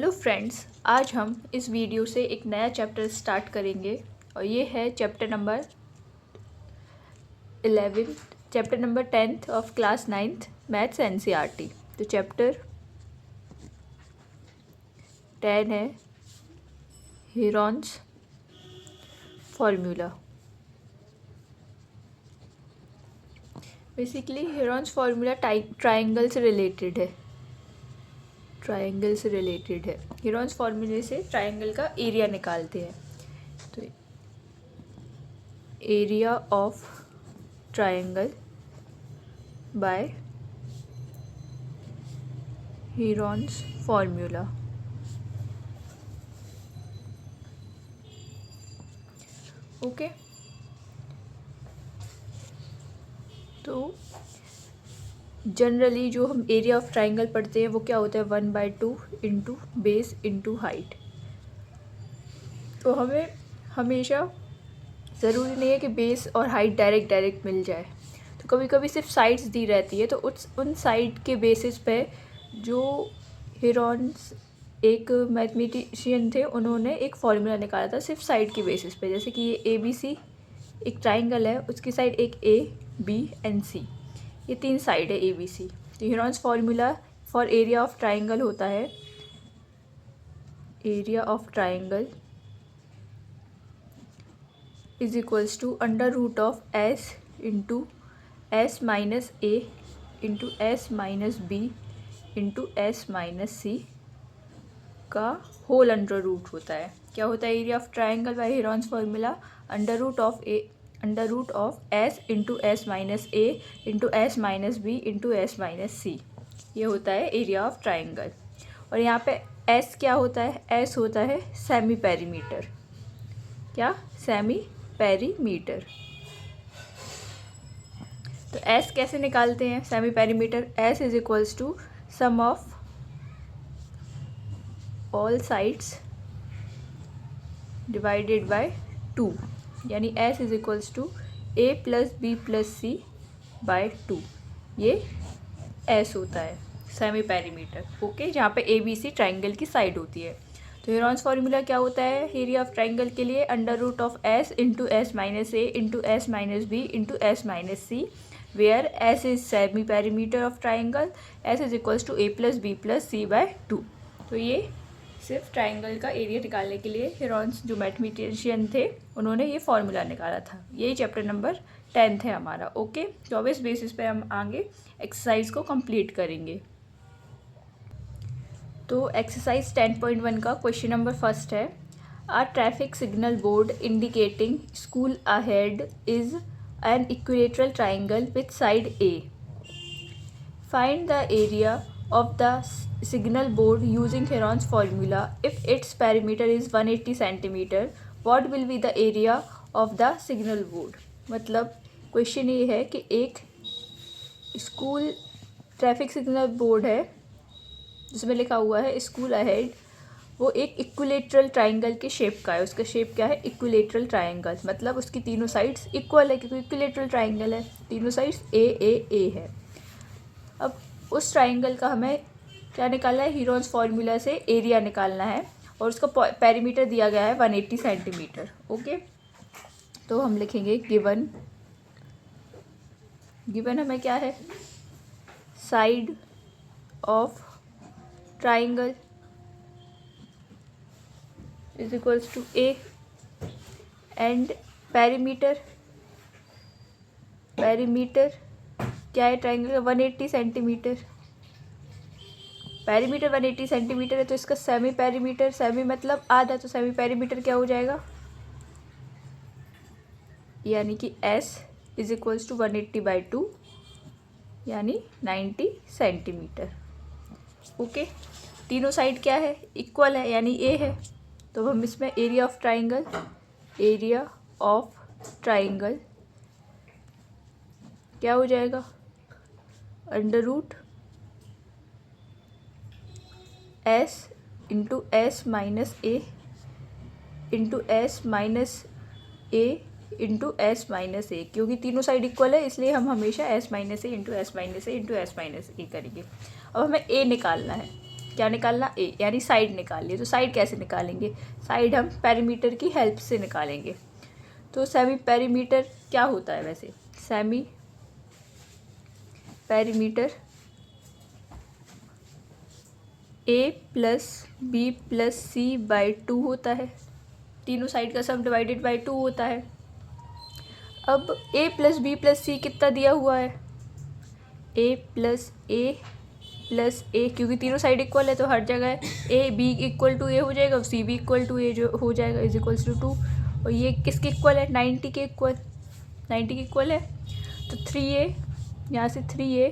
Hello friends, आज हम इस वीडियो से एक नया चैप्टर स्टार्ट करेंगे और ये है chapter number 10th of class 9th maths NCERT. तो चैप्टर 10 है Heron's formula. Basically Heron's formula triangle से रिलेटेड है। हेरॉन्स फार्मूले से ट्राइंगल का एरिया निकालते हैं। तो area of triangle by Heron's formula. Okay, तो जनरली जो हम एरिया ऑफ ट्राइंगल पढ़ते हैं वो क्या होता है, 1/2 इंटू बेस इंटू हाइट। तो हमें हमेशा ज़रूरी नहीं है कि बेस और हाइट डायरेक्ट मिल जाए। तो कभी कभी सिर्फ साइड्स दी रहती है, तो उन साइड के बेसिस पे जो हेरॉन्स एक मैथमेटिशियन थे, उन्होंने एक फॉर्मूला निकाला था सिर्फ साइड के बेसिस पे। जैसे कि ये ABC एक ट्राइंगल है, उसकी साइड एक A, B एंड C, ये 3 साइड है ABC। तो Heron's formula for area of triangle होता है area of triangle is equals to under root of S into S minus A into S minus B into S minus C का whole under root होता है। क्या होता है area of triangle by Heron's formula? Under root of S into S minus A into S minus B into S minus C, ये होता है area of triangle. और यहाँ पे S क्या होता है? S होता है सेमी पेरीमीटर। क्या? Semi perimeter. तो S कैसे निकालते हैं semi perimeter? S is equals to sum of all sides divided by 2, यानी S is equals to A plus B plus C by 2, ये S होता है सेमी पेरीमीटर। ओके, जहाँ पे ABC ट्राइंगल की साइड होती है। तो हेरॉन्स फार्मूला क्या होता है एरिया ऑफ ट्राइंगल के लिए? Under root of S into S minus A into S minus B into S minus C, where S is semi perimeter of triangle, S is equals to A plus B plus C by 2। तो ये सिर्फ triangle का area निकालने के लिए Heron's जो mathematician थे, उन्होंने ये फार्मूला निकाला था। यही चैप्टर नंबर 10 है हमारा। ओके, तो अब इस बेसिस पे हम आगे एक्सरसाइज को कंप्लीट करेंगे। तो एक्सरसाइज 10.1 का क्वेश्चन नंबर फर्स्ट है, a traffic signal board indicating school ahead is an equilateral triangle with side A. Find the area of the signal board using Heron's formula. If its perimeter is 180 cm, what will be the area of the signal board? मतलब question ये है कि एक school traffic signal board है जिसमें लिखा हुआ है स्कूल अहेड, वो एक इक्विलेटरल ट्राइंगल के शेप का है। उसका शेप क्या है? इक्विलेटरल ट्राइंगल, मतलब उसकी तीनों साइड्स इक्वल है क्योंकि इक्विलेटरल ट्राइंगल है, तीनों साइड्स A है। अब उस ट्राइंगल का हमें क्या निकालना है? हेरॉन्स फार्मूला से एरिया निकालना है और उसका पेरीमीटर दिया गया है 180 सेंटीमीटर। ओके, तो हम लिखेंगे गिवन हमें क्या है? Side of triangle is equals to A and perimeter क्या है ट्राइंगल का? 180 सेंटीमीटर। पेरीमीटर 180 सेंटीमीटर है, तो इसका सेमी पेरीमीटर, सेमी मतलब आधा, तो सेमी पेरीमीटर क्या हो जाएगा? यानी कि S इज इक्वल्स टू 180/2 यानी 90 सेंटीमीटर। ओके, तीनों साइड क्या है? इक्वल है यानी A है। तो हम इसमें एरिया ऑफ ट्राइंगल क्या हो जाएगा? Under root S into S minus A into S minus A into S minus A, क्योंकि तीनों साइड इक्वल है इसलिए हम हमेशा S minus A into S minus A into S minus A करेंगे। अब हमें A निकालना है। क्या निकालना, ए, यानी साइड निकालिए। तो साइड कैसे निकालेंगे, साइड हम पेरीमीटर की हेल्प से निकालेंगे। तो सेमी पेरीमीटर क्या होता है वैसे, semi perimeter a plus b plus c by 2 होता है, तीनों साइड का सम डिवाइडेड बाई 2 होता है। अब ए प्लस बी प्लस सी कितना दिया हुआ है, ए प्लस ए, क्योंकि तीनों साइड इक्वल है तो हर जगह ए बी इक्वल टू ए हो जाएगा और सी बी इक्वल टू ए जो हो जाएगा, इज इक्वल्स टू 2। और ये किसके इक्वल है, 90 के इक्वल, 90 के इक्वल है। तो 3a, यहाँ से 3a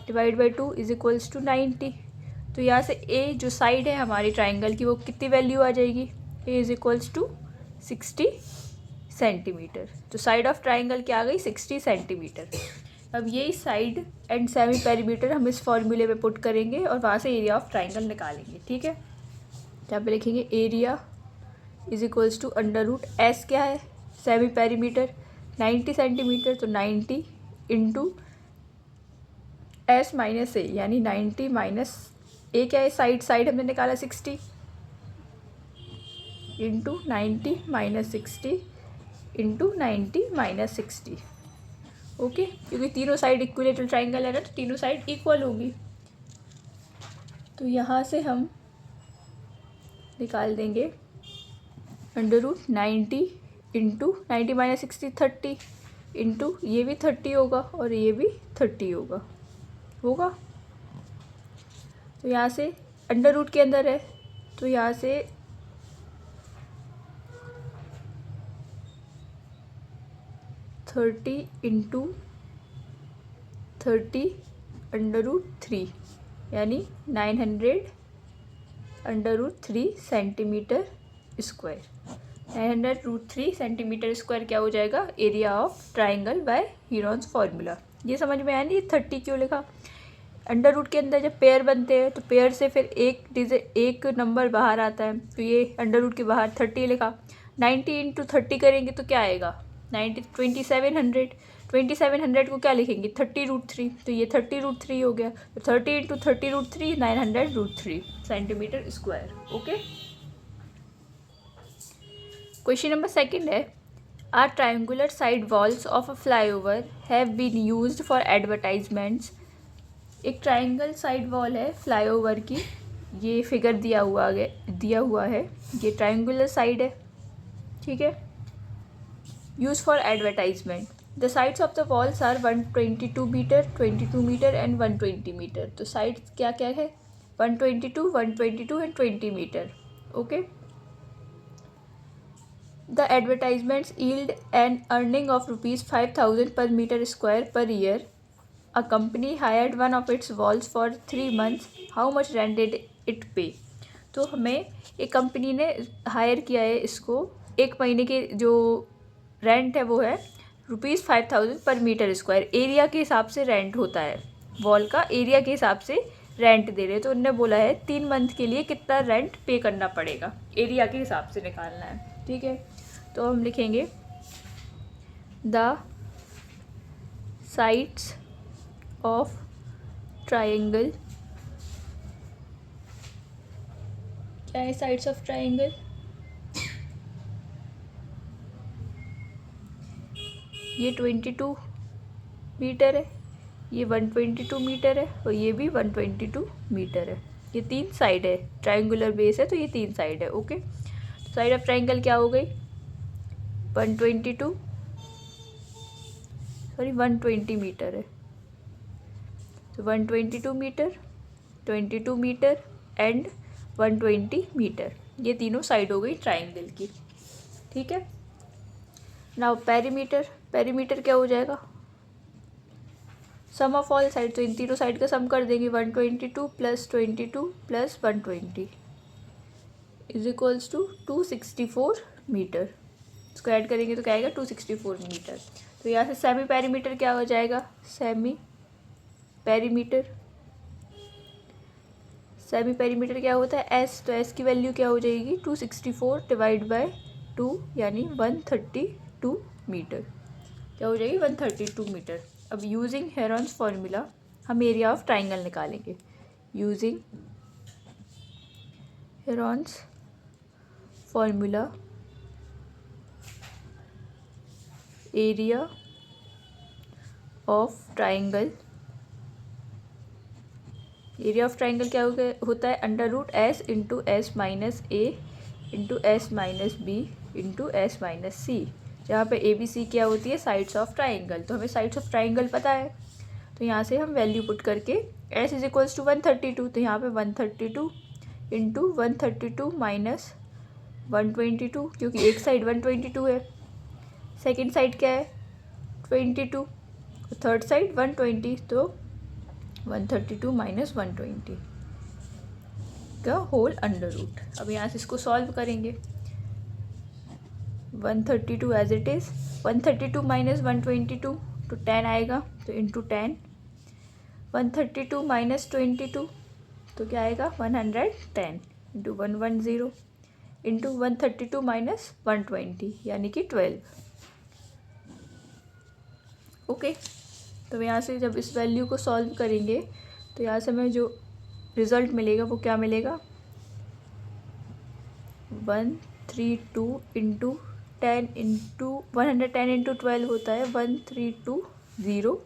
divide by 2 is equals to 90। तो यहाँ से ए जो साइड है हमारी ट्राइंगल की वो कितनी वैल्यू आ जाएगी, ए इज इक्वल्स टू 60 सेंटीमीटर। तो साइड ऑफ ट्राइंगल क्या आ गई, 60 सेंटीमीटर। अब यही साइड एंड सेमी पेरीमीटर हम इस फॉर्मूले में पुट करेंगे और वहाँ से एरिया ऑफ ट्राइंगल निकालेंगे। ठीक है, यहाँ पे लिखेंगे area is equals to under root S क्या है, सेमी पेरीमीटर 90 सेंटीमीटर, तो 90 इंटू एस माइनस ए, यानी 90 माइनस ए क्या है, साइड हमने निकाला 60 into 90 minus 60 into 90 minus 60। Okay, क्योंकि तीनों साइड इक्विलेटरल ट्राइंगल है ना, तो तीनों साइड इक्वल होगी। तो यहाँ से हम निकाल देंगे under root 90 into 90 minus 60 30 into ये भी 30 होगा और ये भी 30 होगा। तो यहाँ से अंडर रूट के अंदर है तो यहाँ से 30 इंटू 30 अंडर रूट 3 यानी 900 under root 3 centimetre square. 900 root 3 centimetre square क्या हो जाएगा, area of triangle by Heron's formula. ये समझ में आया नहीं, 30 क्यों लिखा। अंडर रूट के अंदर जब पेयर बनते हैं तो पेयर से फिर एक नंबर बाहर आता है, तो ये अंडर रूट के बाहर 30 लिखा। 90 इंटू 30 करेंगे तो क्या आएगा, 2700 को क्या लिखेंगे, 30 रूट 3, तो ये 30 रूट 3 हो गया। तो 30 into 30 root 3 900 root 3 centimetre square. Okay, question number second है, are triangular side walls of a flyover have been used for advertisements. एक ट्रायंगल साइड वॉल है फ्लाईओवर की, ये फिगर दिया हुआ है, ये ट्रायंगुलर साइड है, ठीक है, use for advertisement. The sides of the walls are 122 metre, 22 metre and 120 metre. तो साइड्स क्या क्या है, 122, 122 and 20 metre. Okay, the advertisements yield an earning of ₹5,000 per meter square per year. A company hired one of its walls for 3 months. How much rent did it pay? तो हमें एक company ने higher किया है इसको, एक महीने के जो रेंट है वो है ₹5,000 पर मीटर स्क्वायर। एरिया के हिसाब से रेंट होता है, वॉल का एरिया के हिसाब से रेंट दे रहे, तो उन्होंने बोला है 3 मंथ के लिए कितना रेंट पे करना पड़ेगा, एरिया के हिसाब से निकालना है। ठीक है, तो हम लिखेंगे द साइड्स ऑफ ट्रायंगल, क्या है साइड्स ऑफ ट्रायंगल, ये 22 मीटर है, ये 122 मीटर है और ये भी 122 मीटर है। ये 3 साइड है, ट्रायंगुलर बेस है तो ये 3 साइड है। ओके, तो साइड ऑफ ट्रायंगल क्या हो गई, 120 मीटर है, तो 122 मीटर, 22 मीटर एंड 120 मीटर, ये तीनों साइड हो गई ट्रायंगल की। ठीक है, नाउ पेरीमीटर क्या हो जाएगा, सम ऑफ ऑल साइड, तो इन तीनों साइड का सम कर देंगे, 122 plus 22 plus 120 is equals to 264 metre. इसको ऐड करेंगे तो क्या आएगा, 264 मीटर। तो यहाँ से सेमी पेरीमीटर क्या हो जाएगा, सेमी पेरीमीटर क्या होता है, एस, तो एस की वैल्यू क्या हो जाएगी, 264 डिवाइड बाय 2 यानी 132 मीटर, क्या हो जाएगी 132 मीटर। अब यूजिंग हेरॉन्स फार्मूला हम एरिया ऑफ ट्राइंगल निकालेंगे, using Heron's formula area of triangle, area of triangle क्या होता है, under root S into S minus A into S minus B into S minus C, जहाँ पे A B C क्या होती है, साइड्स ऑफ ट्राइंगल। तो हमें साइड्स ऑफ ट्राइंगल पता है, तो यहाँ से हम वैल्यू पुट करके एस इज इक्वल्स टू 132, तो यहाँ पे 132 इंटू 132 माइनस 122, क्योंकि एक साइड 122 है, सेकेंड साइड क्या है 22, थर्ड साइड 120, तो 132 माइनस 120 का होल अंडर रूट। अब यहाँ से इसको सॉल्व करेंगे, 132 एज इट इज़, 132 माइनस 122 तो 10 आएगा, तो इंटू 10, 132 माइनस 22 तो क्या आएगा 110 इंटू 110 इंटू 132 माइनस 120 यानी कि 12। ओके, तो यहाँ से जब इस वैल्यू को सॉल्व करेंगे तो यहाँ से हमें जो रिज़ल्ट मिलेगा वो क्या मिलेगा, 132 इंटू 10 इंटू 110 इंटू 12 होता है 1320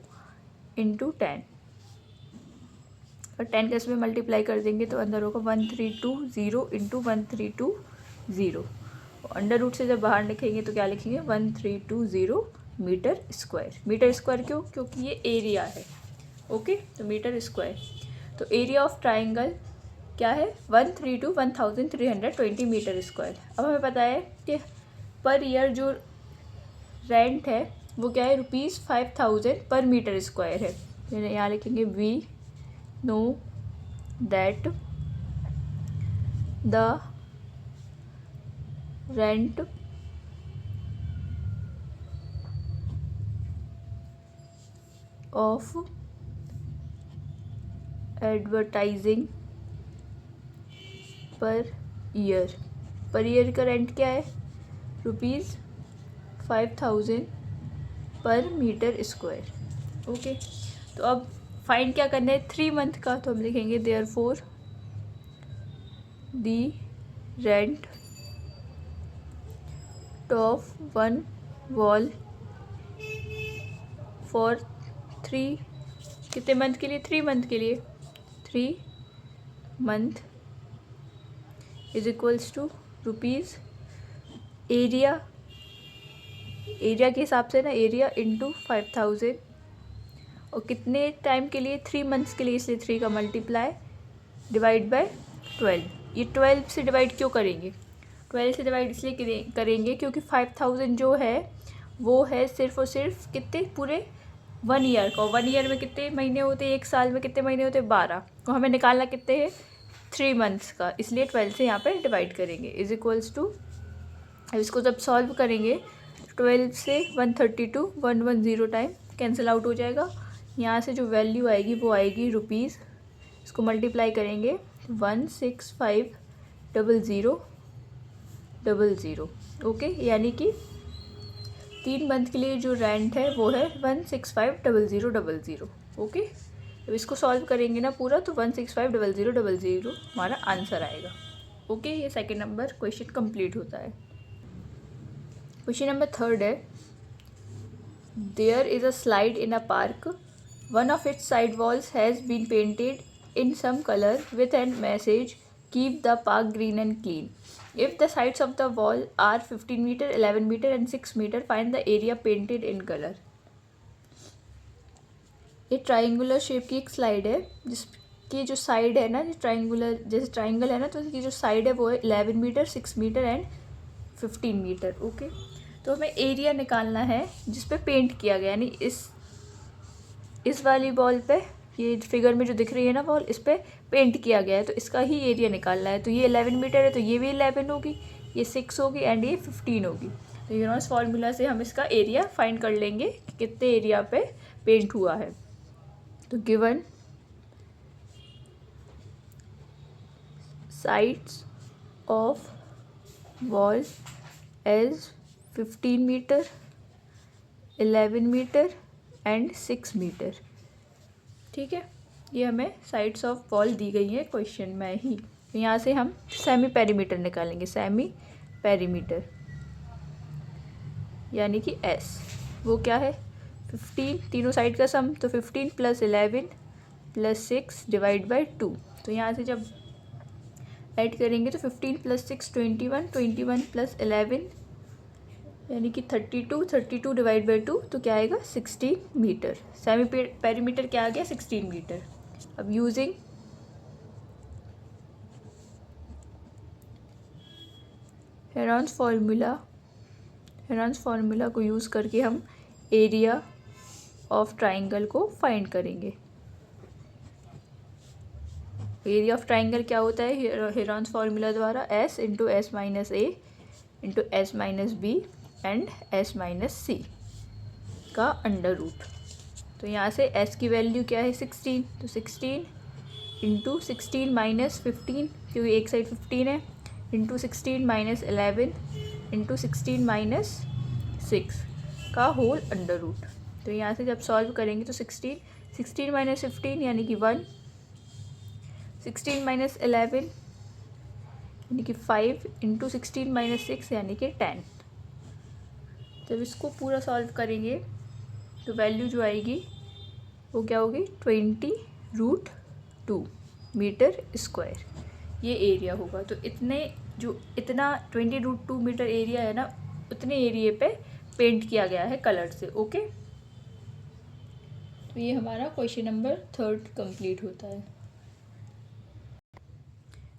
इंटू 10, और 10 का इसमें मल्टीप्लाई कर देंगे तो अंदर होगा 1320 इंटू 1320, अंडर रूट से जब बाहर लिखेंगे तो क्या लिखेंगे 1320 मीटर स्क्वायर। मीटर स्क्वायर क्यों, क्योंकि ये एरिया है। ओके, तो मीटर स्क्वायर, तो एरिया ऑफ ट्राइंगल क्या है 1320 मीटर स्क्वायर। अब हमें पता है कि पर ईयर जो रेंट है वो क्या है ₹5000 पर मीटर स्क्वायर है। यहाँ लिखेंगे we know that the rent of advertising per year का रेंट क्या है ₹5000 पर मीटर स्क्वायर। ओके, तो अब फाइंड क्या करना है 3 मंथ का, तो हम लिखेंगे therefore the rent of one wall for 3 कितने मंथ के लिए, 3 मंथ के लिए, 3 month is equals to rupees area के हिसाब से ना, एरिया इंटू 5000, और कितने टाइम के लिए 3 मंथ्स के लिए, इसलिए 3 का मल्टीप्लाई डिवाइड बाय 12। ये 12 से डिवाइड क्यों करेंगे, 12 से डिवाइड इसलिए करेंगे क्योंकि 5000 जो है वो है सिर्फ और सिर्फ कितने, पूरे 1 ईयर का। 1 ईयर में कितने महीने होते हैं, 1 साल में कितने महीने होते हैं 12, तो हमें निकालना कितने हैं 3 मंथ्स का, इसलिए 12 से यहाँ पे डिवाइड करेंगे इज इक्वल्स टू। अब इसको जब सॉल्व करेंगे 12 से 132 110 टाइम कैंसिल आउट हो जाएगा, यहाँ से जो वैल्यू आएगी वो आएगी रुपीज़, इसको मल्टीप्लाई करेंगे 1650000। ओके, यानी कि 3 मंथ के लिए जो रेंट है वो है 1650000। ओके, अब इसको सॉल्व करेंगे ना पूरा तो 1650000 हमारा आंसर आएगा। ओके, ये सेकेंड नंबर क्वेश्चन कंप्लीट होता है। क्वेश्चन नंबर 3 है, there is a slide in a park, one of its side walls has been painted in some color with a message keep the park green and clean. If the sides of the wall are 15 meter, 11 meter and 6 meter, find the area painted in color. ये triangular shape की एक slide है जिसकी जो side है ना, triangular जैसे triangle है ना, तो इसकी जो साइड है वो है 11 metre 6 metre and 15 metre. Okay, तो हमें एरिया निकालना है जिस पे पेंट किया गया, यानी इस वाली बॉल पे, ये फिगर में जो दिख रही है ना वॉल, इस पर पेंट किया गया है, तो इसका ही एरिया निकालना है। तो ये 11 मीटर है तो ये भी 11 होगी, ये 6 होगी एंड ये 15 होगी। तो यूनोस फार्मूला से हम इसका एरिया फाइंड कर लेंगे कि कितने एरिया पे पेंट हुआ है। तो given sides of wall as 15 metre 11 metre and 6 metre. ठीक है, ये हमें साइड्स ऑफ वॉल दी गई है क्वेश्चन में ही। तो यहाँ से हम सेमी पेरीमीटर निकालेंगे, सेमी पेरीमीटर यानी कि एस, वो क्या है 15, तीनों साइड का सम, तो 15 + 11 + 6 डिवाइड बाई 2। तो यहाँ से जब ऐड करेंगे तो 15 + 6 21, 21 + 11 यानी कि 32, 32 डिवाइड बाई 2 तो क्या आएगा 16 मीटर। सेमी पेरीमीटर क्या आ गया 16 मीटर। अब यूजिंग हेरॉन्स फार्मूला को यूज़ करके हम एरिया ऑफ ट्राइंगल को फाइंड करेंगे। एरिया ऑफ ट्राइंगल क्या होता है हेरॉन्स फार्मूला द्वारा, S × S - A × S - B and S - C का अंडर रूट। तो यहाँ से S की वैल्यू क्या है 16, तो 16 × 16 - 15 क्योंकि एक साइड 15 है, × 16 - 11 × 16 - 6 का होल अंडर रूट। तो यहाँ से जब सॉल्व करेंगे तो 16 - 15 यानी कि 1, 16 - 11 यानी कि 5 × 16 - 6 यानी कि 10। जब इसको पूरा सॉल्व करेंगे तो वैल्यू जो आएगी वो क्या होगी 20√2 मीटर स्क्वायर, ये एरिया होगा। तो इतना 20√2 मीटर एरिया है ना, उतने एरिया पे पेंट किया गया है कलर से। ओके, तो ये हमारा क्वेश्चन नंबर 3 कंप्लीट होता है।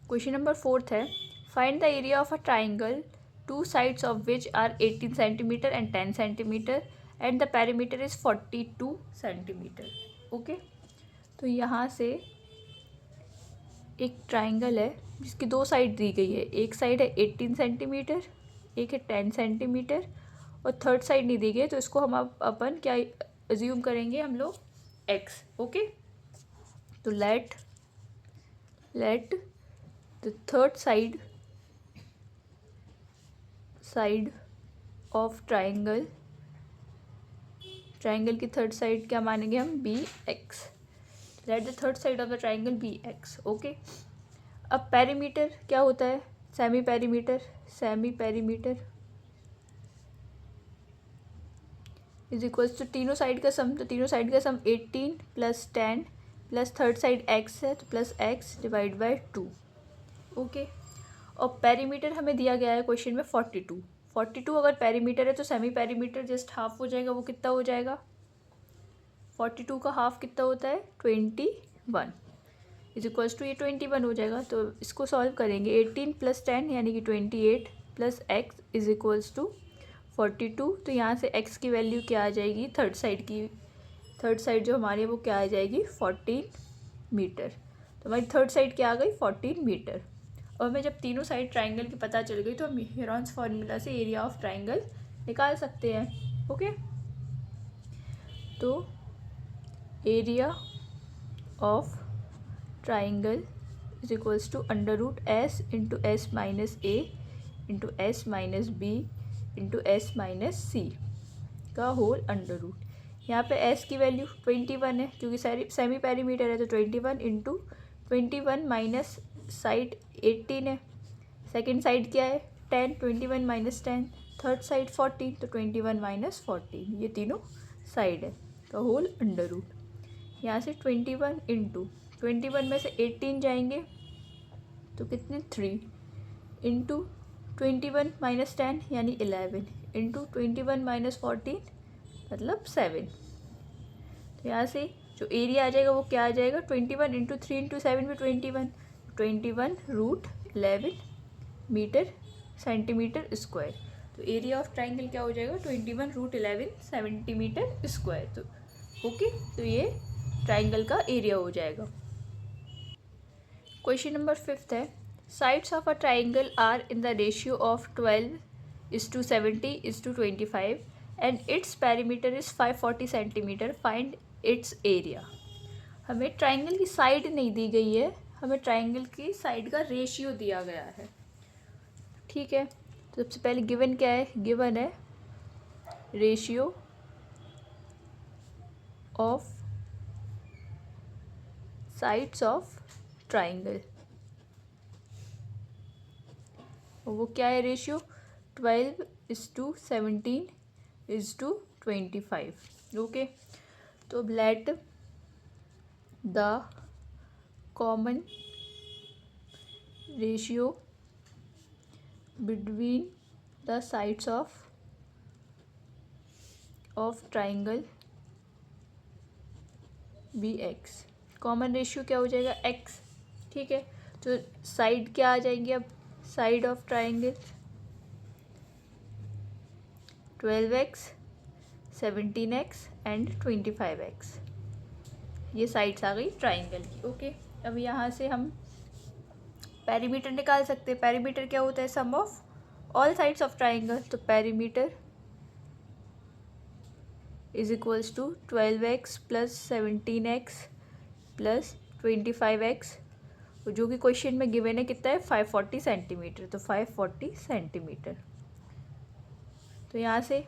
क्वेश्चन नंबर 4 है, find the area of a triangle two sides of which are 18 centimetre and 10 centimetre and the perimeter is 42 centimetre. Okay, तो यहाँ से एक ट्राइंगल है जिसकी दो साइड दी गई है, एक साइड है 18 सेंटीमीटर, एक है 10 सेंटीमीटर और थर्ड साइड नहीं दी गई, तो इसको हम अपन क्या अज्यूम करेंगे हम लोग x। ओके, तो let the third side of triangle की थर्ड साइड क्या मानेंगे हम bx। Let the third side of the triangle bx। Okay, अब पेरीमीटर क्या होता है, semi perimeter is equals to तीनों साइड का सम, तो तीनों साइड का sum 18 + 10 plus third side x है तो plus x divide by 2। Okay, और पेरीमीटर हमें दिया गया है क्वेश्चन में 42 अगर पेरीमीटर है तो सेमी पेरीमीटर जस्ट हाफ हो जाएगा, वो कितना हो जाएगा 42 का हाफ कितना होता है 21 इज इक्वल्स टू ये 21 हो जाएगा। तो इसको सॉल्व करेंगे 18 + 10 यानी कि 28 plus x is equals to 42। तो यहाँ से x की वैल्यू क्या आ जाएगी, थर्ड साइड जो हमारी वो क्या आ जाएगी 14 मीटर। तो हमारी थर्ड साइड क्या आ गई 14 मीटर। और हमें जब तीनों साइड ट्राइंगल की पता चल गई तो हम हेरॉन्स फार्मूला से एरिया ऑफ ट्राइंगल निकाल सकते हैं। ओके, तो area of triangle is equals to √S × S - A × S - B × S - C का होल अंडर रूट। यहाँ पे S की वैल्यू 21 है क्योंकि सेमी पेरीमीटर है, तो 21 × 21 माइनस साइड 18 है, सेकेंड साइड क्या है 10, 21 - 10, थर्ड साइड 14, तो 21 - 14 ये तीनों साइड है का होल अंडर रूट। यहाँ से 21 × 21 में से 18 जाएंगे तो कितने 3 इंटू 21 - 10 यानी 11 इंटू 21 - 14 मतलब 7। तो यहाँ से जो एरिया आ जाएगा वो क्या आ जाएगा 21 × 3 × 7 में 21√11 मीटर सेंटीमीटर स्क्वायर। तो एरिया ऑफ ट्राइंगल क्या हो जाएगा 21√11 सेंटीमीटर स्क्वायर। तो ओके, तो ये ट्राइंगल का एरिया हो जाएगा। क्वेश्चन नंबर 5 है, sides of a triangle are in the ratio of 12:70:25 and its perimeter is 540 centimetre, find its area. हमें ट्राइंगल की साइड नहीं दी गई है, हमें ट्राइंगल की साइड का रेशियो दिया गया है। ठीक है, तो सबसे पहले गिवन क्या है, गिवन है ratio of sides of triangle. और वो क्या है रेशियो, 12:17:25. ओके, तो अब let the common ratio between the sides of triangle be x. Common ratio क्या हो जाएगा, एक्स. ठीक है, तो साइड क्या आ जाएंगे अब, side of triangle 12x, 17x and 25x. ये साइड्स आ गई ट्राइंगल की. ओके, अब यहाँ से हम पेरीमीटर निकाल सकते हैं. पेरीमीटर क्या होता है, sum of all sides of triangle. तो perimeter is equals to 12x plus 17x plus 25x, जो कि क्वेश्चन में गिवन है कितना है, 540 सेंटीमीटर. तो 540 सेंटीमीटर. तो यहाँ से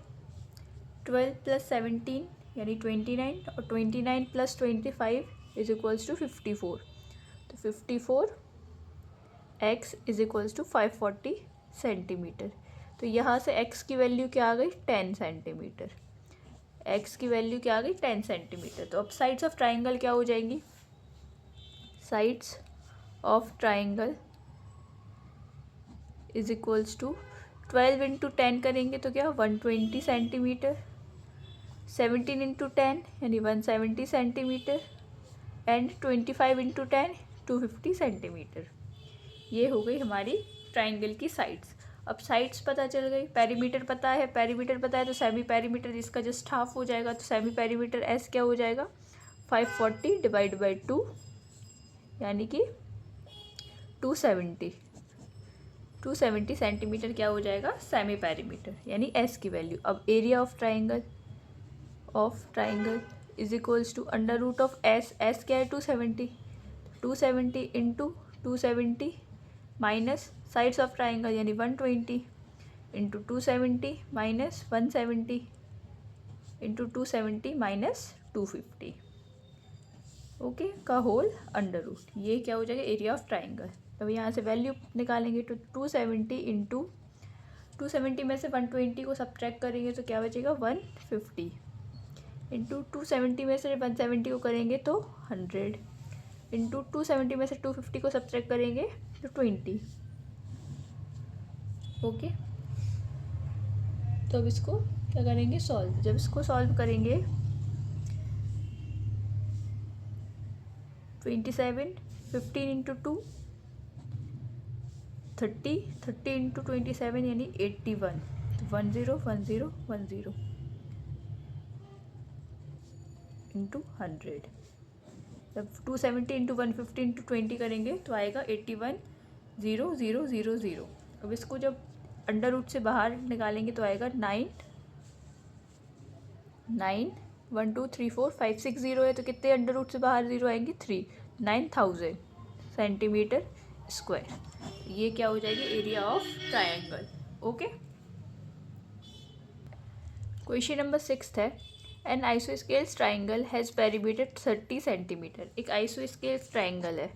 12 प्लस 17 यानी 29 और 29 प्लस 25 इज इक्वल्स टू 54. तो 54x is equals to 540 centimetre. तो यहाँ से x की वैल्यू क्या आ गई, 10 सेंटीमीटर. x की वैल्यू क्या आ गई, 10 सेंटीमीटर. तो अब साइड्स ऑफ ट्राइंगल क्या हो जाएंगी, sides of triangle is equals to 12 into 10 करेंगे तो क्या 120 सेंटीमीटर, 17 इंटू 10 यानी 170 सेंटीमीटर एंड 25 इंटू 10 250 सेंटीमीटर. ये हो गई हमारी ट्राइंगल की साइड्स. अब साइड्स पता चल गई, पेरीमीटर पता है. पेरीमीटर पता है तो सेमी पेरीमीटर इसका जस्ट हाफ हो जाएगा. तो सेमी पेरीमीटर एस क्या हो जाएगा, 540 डिवाइड बाई 2 यानी कि 270 सेंटीमीटर क्या हो जाएगा, सेमी पेरीमीटर यानी एस की वैल्यू. अब area of triangle is equals to under root of S. S क्या है, 270 into 270 minus sides of triangle यानी 120 into 270 minus 170 into 270 minus 250. Okay, का होल अंडर रूट. ये क्या हो जाएगा, एरिया ऑफ ट्राइंगल. तो यहाँ से वैल्यू निकालेंगे तो 270 इंटू 270 में से 120 को सब्ट्रैक्ट करेंगे तो क्या बचेगा, 150 इंटू 270 में से 170 को करेंगे तो 100 इंटू 270 में से 250 को सब्ट्रैक्ट करेंगे तो 20. ओके, तो अब इसको क्या करेंगे, सॉल्व. जब इसको सॉल्व करेंगे 27, 15 इंटू 2 30, 30 इंटू 27 यानी 81. तो 10 10 10 इंटू 100. जब 270 इंटू 150 इंटू 20 करेंगे तो आएगा 81,0,0,0,0. अब इसको जब अंडर रूट से बाहर निकालेंगे तो आएगा 9 1 2 3 4 5 6 0 है. तो कितने अंडर रूट से बाहर जीरो आएंगे, 3. 9000 सेंटीमीटर स्क्वायर. ये क्या हो जाएगी, area of triangle. Okay, question number 6 है. An isosceles triangle has perimeter 30 centimetre. एक आइसोस्केल्स ट्राइंगल है.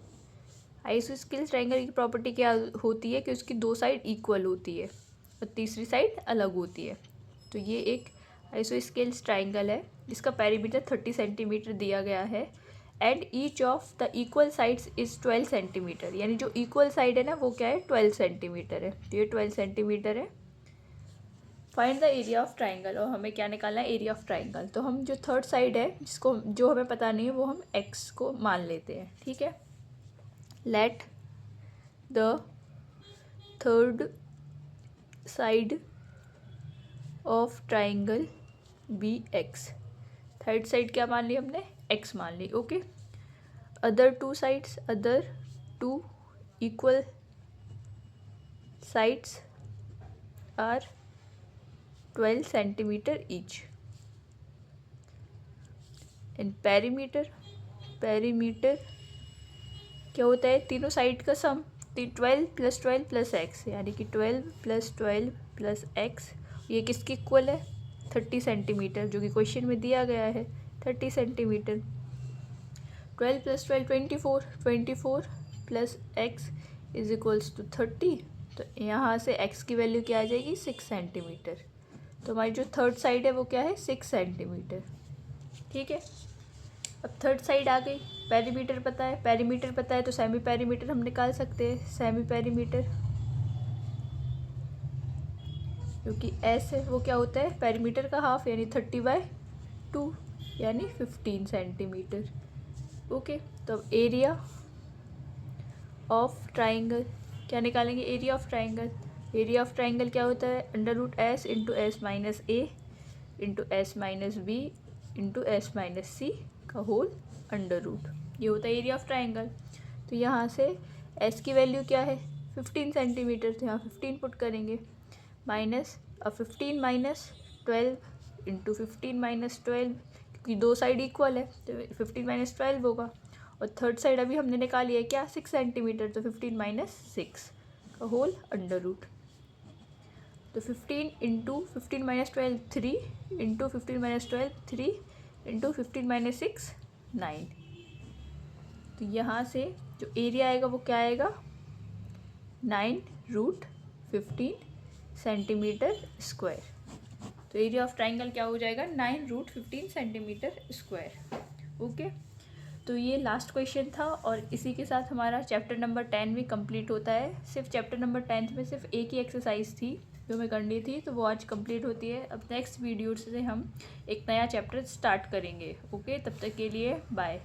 आइसोस्केल्स ट्राइंगल की प्रॉपर्टी क्या होती है कि उसकी दो साइड इक्वल होती है और तीसरी साइड अलग होती है. तो ये एक आइसोस्केल्स ट्राइंगल है जिसका पेरीमीटर 30 सेंटीमीटर दिया गया है and each of the equal sides is 12 centimetre. यानी जो इक्वल साइड है ना वो क्या है, 12 सेंटीमीटर है. तो ये 12 सेंटीमीटर है. Find the area of triangle. और हमें क्या निकालना है, एरिया ऑफ ट्राइंगल. तो हम जो थर्ड साइड है जो हमें पता नहीं है वो हम एक्स को मान लेते हैं. ठीक है, let the third side of triangle be X. Third side क्या मान ली हमने, एक्स मान ली. Okay, other two equal sides are 12 centimetre each. In perimeter क्या होता है, तीनों साइड का सम. 12 + 12 + x यानी कि 12 + 12 + x. ये किसकी इक्वल है, 30 सेंटीमीटर, जो कि क्वेश्चन में दिया गया है 30 centimetre. 12 + 12 24 + x is equals to 30. तो यहाँ से x की वैल्यू क्या आ जाएगी 6 सेंटीमीटर। तो हमारी जो थर्ड साइड है वो क्या है 6 सेंटीमीटर। ठीक है, अब थर्ड साइड आ गई। पेरीमीटर पता है, पेरीमीटर पता है तो सेमी पेरीमीटर हम निकाल सकते हैं। सेमी पेरीमीटर क्योंकि एस है वो क्या होता है पेरीमीटर का हाफ यानी 30/2 यानी 15 सेंटीमीटर। ओके, तो अब एरिया ऑफ ट्राइंगल क्या निकालेंगे, area of triangle. Area of triangle क्या होता है √s into S minus A into S minus B into S minus C का होल √। ये होता है एरिया ऑफ ट्राइंगल। तो यहाँ से s की वैल्यू क्या है 15 सेंटीमीटर, तो यहाँ 15 पुट करेंगे माइनस, अब 15 माइनस 12 इंटू 15 माइनस 12 क्योंकि दो साइड इक्वल है तो 15 माइनस 12 होगा। और थर्ड साइड अभी हमने निकाली है क्या 6 सेंटीमीटर, तो 15 माइनस 6 का होल √। तो 15 into 15 minus 12 3 into 15 minus 12 3 into 15 minus 6 9। तो यहाँ से जो एरिया आएगा वो क्या आएगा 9√15 सेंटीमीटर स्क्वायर। तो एरिया ऑफ ट्राइंगल क्या हो जाएगा 9√15 सेंटीमीटर स्क्वायर। ओके, तो ये लास्ट क्वेश्चन था और इसी के साथ हमारा चैप्टर नंबर 10 भी कंप्लीट होता है। सिर्फ चैप्टर नंबर 10 में सिर्फ एक ही एक्सरसाइज थी जो हमें करनी थी, तो वो आज कंप्लीट होती है। अब नेक्स्ट वीडियो से हम एक नया चैप्टर स्टार्ट करेंगे। ओके, तब तक के लिए बाय।